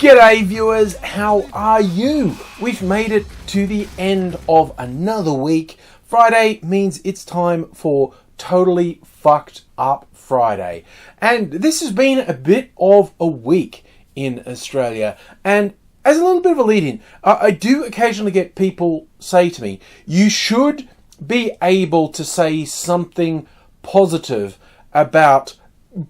G'day viewers, how are you? We've made it to the end of another week. Friday means it's time for Totally Fucked Up Friday. And this has been a bit of a week in Australia. And as a little bit of a lead-in, I do occasionally get people say to me, you should be able to say something positive about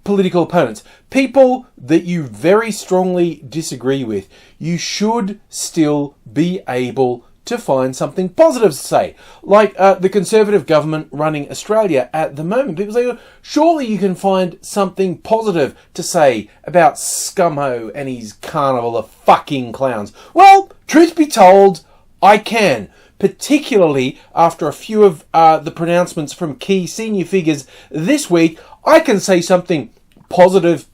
political opponents, people that you very strongly disagree with. You should still be able to find something positive to say. Like the Conservative government running Australia at the moment. People say, surely you can find something positive to say about Scummo and his carnival of fucking clowns. Well, truth be told, I can. Particularly after a few of the pronouncements from key senior figures this week, I can say something positive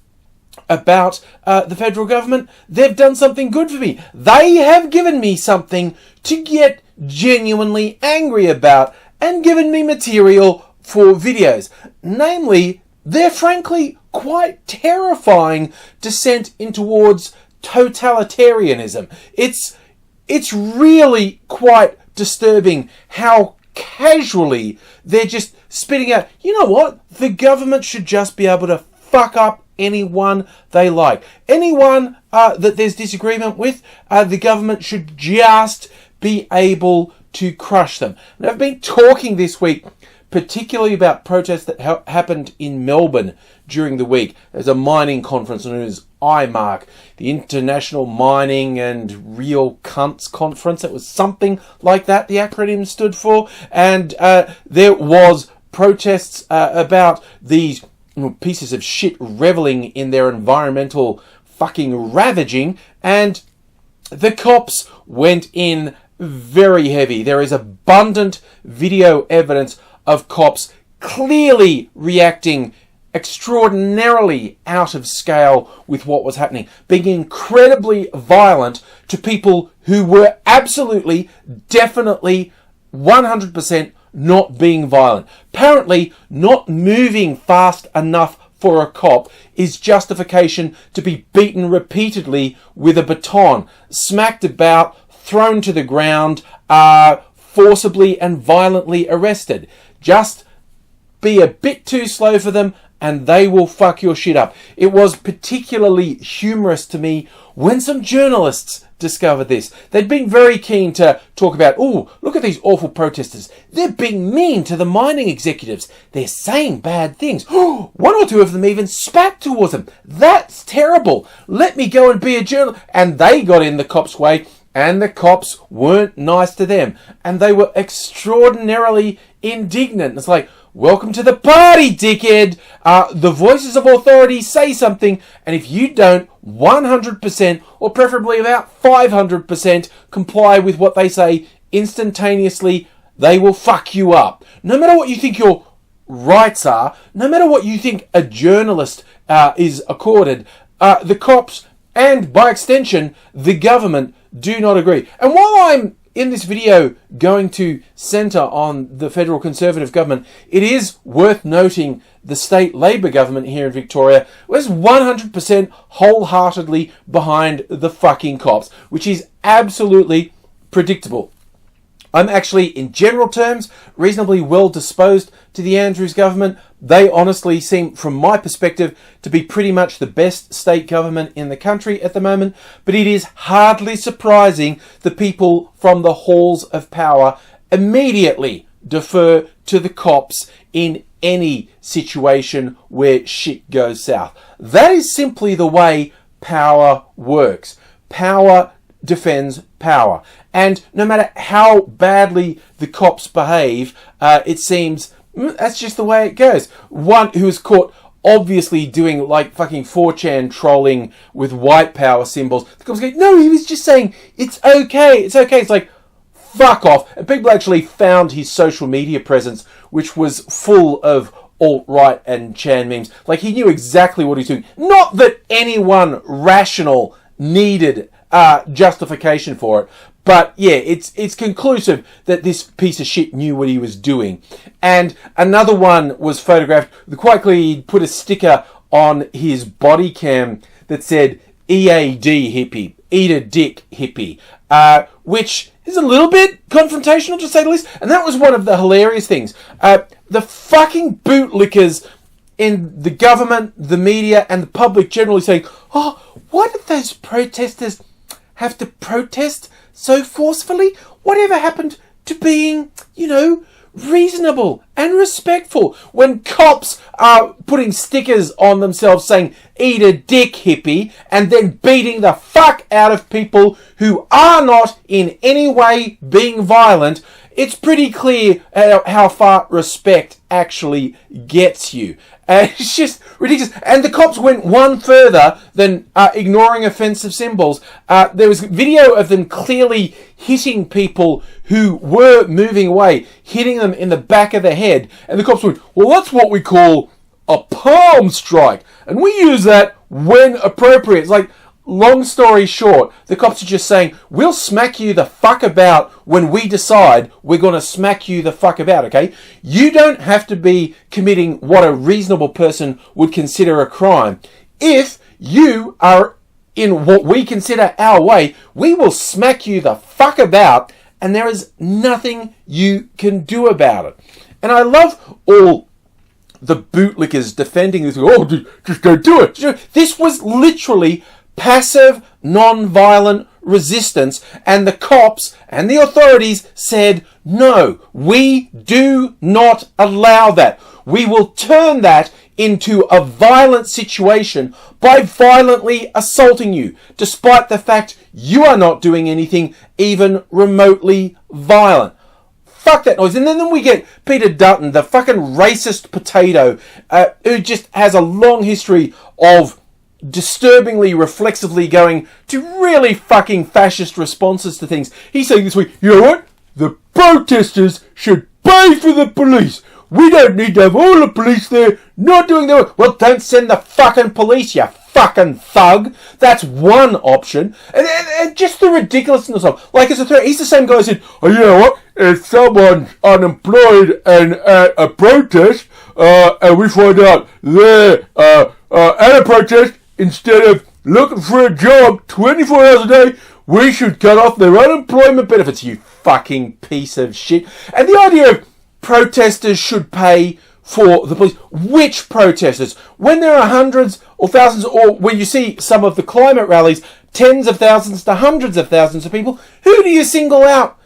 about the federal government. They've done something good for me. They have given me something to get genuinely angry about and given me material for videos. Namely, their frankly quite terrifying descent in towards totalitarianism. It's really quite disturbing how casually they're just spitting out, you know what? The government should just be able to fuck up anyone they like. Anyone that there's disagreement with, the government should just be able to crush them. And I've been talking this week particularly about protests that happened in Melbourne during the week. There's a mining conference known as IMARC, the International Mining and Real Cunts Conference. It was something like that, the acronym stood for. And there was protests about these pieces of shit reveling in their environmental fucking ravaging. And the cops went in very heavy. There is abundant video evidence of cops clearly reacting extraordinarily out of scale with what was happening, being incredibly violent to people who were absolutely, definitely, 100% not being violent. Apparently, not moving fast enough for a cop is justification to be beaten repeatedly with a baton, smacked about, thrown to the ground, forcibly and violently arrested. Just be a bit too slow for them and they will fuck your shit up. It was particularly humorous to me when some journalists discovered this. They'd been very keen to talk about, oh, look at these awful protesters. They're being mean to the mining executives. They're saying bad things. One or two of them even spat towards them. That's terrible. Let me go and be a journalist. And they got in the cops' way. And the cops weren't nice to them. And they were extraordinarily indignant. It's like, welcome to the party, dickhead. The voices of authority say something. And if you don't 100% or preferably about 500% comply with what they say instantaneously, they will fuck you up. No matter what you think your rights are, no matter what you think a journalist is accorded, the cops and by extension, the government do not agree. And while I'm in this video going to centre on the federal Conservative government, it is worth noting the state Labor government here in Victoria was 100% wholeheartedly behind the fucking cops, which is absolutely predictable. I'm actually, in general terms, reasonably well disposed to the Andrews government. They honestly seem, from my perspective, to be pretty much the best state government in the country at the moment. But it is hardly surprising the people from the halls of power immediately defer to the cops in any situation where shit goes south. That is simply the way power works. Power defends power. And no matter how badly the cops behave, it seems that's just the way it goes. One who was caught obviously doing like fucking 4chan trolling with white power symbols. The cops go, no, he was just saying, it's okay, it's okay. It's like, fuck off. And people actually found his social media presence, which was full of alt-right and Chan memes. Like, he knew exactly what he was doing. Not that anyone rational needed justification for it. But yeah, it's conclusive that this piece of shit knew what he was doing. And another one was photographed. Quite clearly, he put a sticker on his body cam that said, EAD hippie, eat a dick hippie, which is a little bit confrontational to say the least. And that was one of the hilarious things. The fucking bootlickers in the government, the media, and the public generally saying, oh, why did those protesters have to protest so forcefully? Whatever happened to being, reasonable and respectful when cops are putting stickers on themselves saying, eat a dick hippie, and then beating the fuck out of people who are not in any way being violent? It's pretty clear how far respect actually gets you. It's just ridiculous. And the cops went one further than ignoring offensive symbols. There was video of them clearly hitting people who were moving away, hitting them in the back of the head. And the cops went, well, that's what we call a palm strike. And we use that when appropriate. It's like, long story short, the cops are just saying, we'll smack you the fuck about when we decide we're going to smack you the fuck about, okay? You don't have to be committing what a reasonable person would consider a crime. If you are in what we consider our way, we will smack you the fuck about, and there is nothing you can do about it. And I love all the bootlickers defending this. Oh, just don't do it. This was literally passive, non-violent resistance, and the cops and the authorities said, no, we do not allow that. We will turn that into a violent situation by violently assaulting you, despite the fact you are not doing anything even remotely violent. Fuck that noise. And then we get Peter Dutton, the fucking racist potato, who just has a long history of disturbingly reflexively going to really fucking fascist responses to things. He's saying this week, you know what? The protesters should pay for the police. We don't need to have all the police there not doing their work. Well, don't send the fucking police, you fucking thug. That's one option. And just the ridiculousness of, like, as a threat, he's the same guy who said, oh, you know what? If someone's unemployed and at a protest, and we find out they're at a protest, instead of looking for a job 24 hours a day, we should cut off their unemployment benefits, you fucking piece of shit. And the idea of protesters should pay for the police. Which protesters? When there are hundreds or thousands, or when you see some of the climate rallies, tens of thousands to hundreds of thousands of people, who do you single out?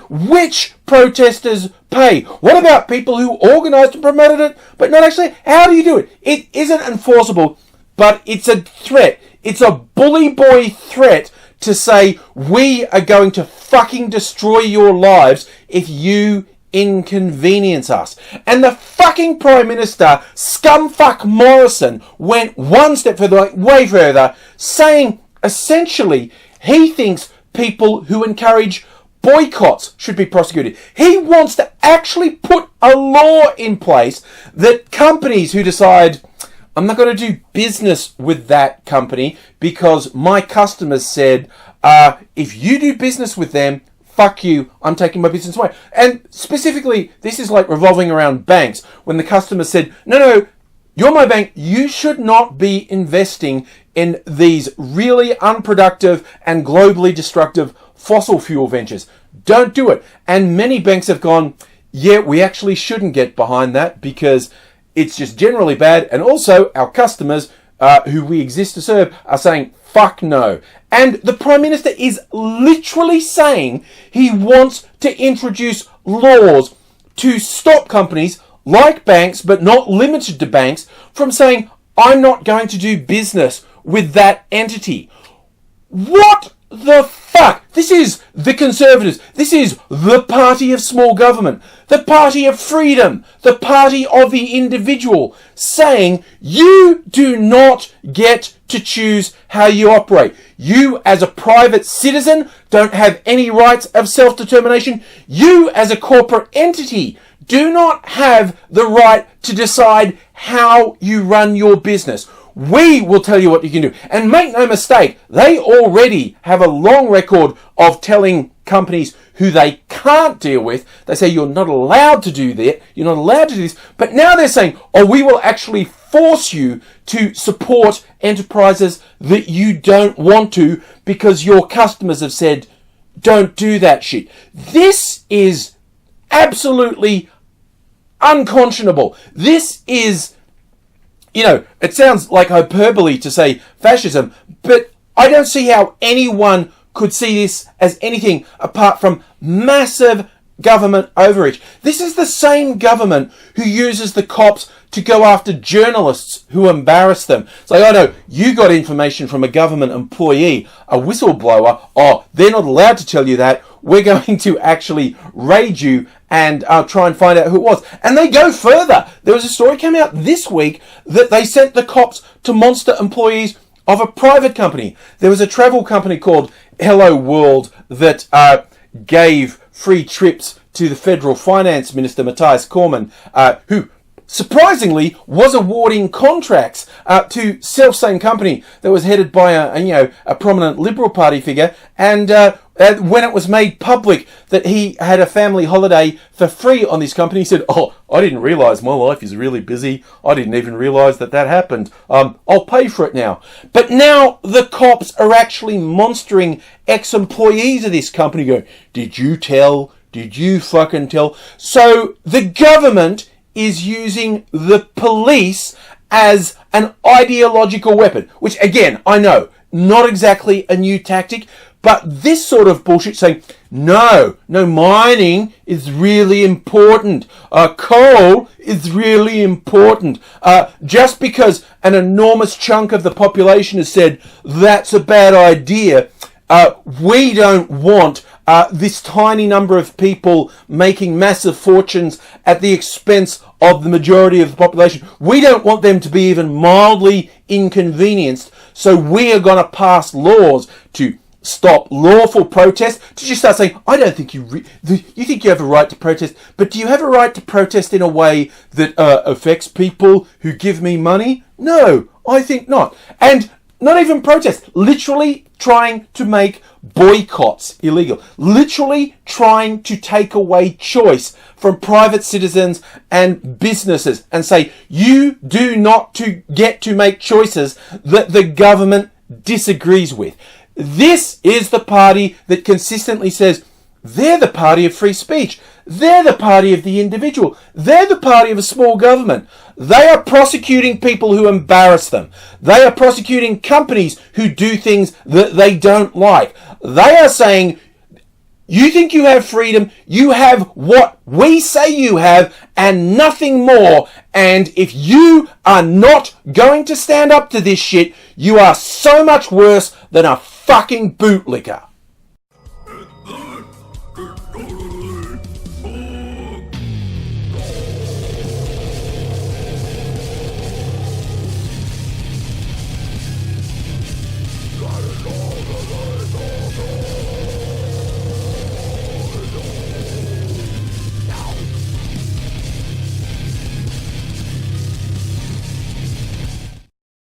Which protesters pay? What about people who organised and promoted it, but not actually? How do you do it? It isn't enforceable. But it's a threat. It's a bully boy threat to say, we are going to fucking destroy your lives if you inconvenience us. And the fucking Prime Minister, scumfuck Morrison, went one step further, like way further, saying essentially he thinks people who encourage boycotts should be prosecuted. He wants to actually put a law in place that companies who decide, I'm not going to do business with that company because my customers said, if you do business with them, fuck you, I'm taking my business away. And specifically, this is like revolving around banks. When the customer said, no, you're my bank, you should not be investing in these really unproductive and globally destructive fossil fuel ventures. Don't do it. And many banks have gone, yeah, we actually shouldn't get behind that because it's just generally bad, and also our customers, who we exist to serve, are saying, fuck no. And the Prime Minister is literally saying he wants to introduce laws to stop companies like banks, but not limited to banks, from saying, I'm not going to do business with that entity. What the fuck? This is the Conservatives. This is the party of small government. The party of freedom. The party of the individual. Saying, you do not get to choose how you operate. You as a private citizen don't have any rights of self-determination. You as a corporate entity do not have the right to decide how you run your business. We will tell you what you can do. And make no mistake, they already have a long record of telling companies who they can't deal with. They say you're not allowed to do that. You're not allowed to do this. But now they're saying, oh, we will actually force you to support enterprises that you don't want to because your customers have said, don't do that shit. This is absolutely unconscionable. This is, it sounds like hyperbole to say fascism, but I don't see how anyone could see this as anything apart from massive government overreach. This is the same government who uses the cops to go after journalists who embarrass them. It's like, oh no, you got information from a government employee, a whistleblower. Oh, they're not allowed to tell you that. We're going to actually raid you and try and find out who it was. And they go further. There was a story came out this week that they sent the cops to monster employees of a private company. There was a travel company called Hello World that gave free trips to the federal finance minister, Matthias Cormann, who surprisingly was awarding contracts to self-same company that was headed by a prominent Liberal Party figure. And when it was made public that he had a family holiday for free on this company, he said, oh, I didn't realise my life is really busy. I didn't even realise that happened. I'll pay for it now. But now the cops are actually monstering ex-employees of this company going, did you tell? Did you fucking tell? So the government is using the police as an ideological weapon, which again, I know, not exactly a new tactic, but this sort of bullshit saying, no, mining is really important. Coal is really important. Just because an enormous chunk of the population has said that's a bad idea, we don't want this tiny number of people making massive fortunes at the expense of the majority of the population. We don't want them to be even mildly inconvenienced, so we are going to pass laws to stop lawful protest, to just start saying, I don't think you think you have a right to protest, but do you have a right to protest in a way that affects people who give me money? No, I think not. And not even protest, literally trying to make boycotts illegal, literally trying to take away choice from private citizens and businesses and say, you do not get to make choices that the government disagrees with. This is the party that consistently says they're the party of free speech. They're the party of the individual. They're the party of a small government. They are prosecuting people who embarrass them. They are prosecuting companies who do things that they don't like. They are saying, you think you have freedom, you have what we say you have and nothing more. And if you are not going to stand up to this shit, you are so much worse than a fucking bootlicker.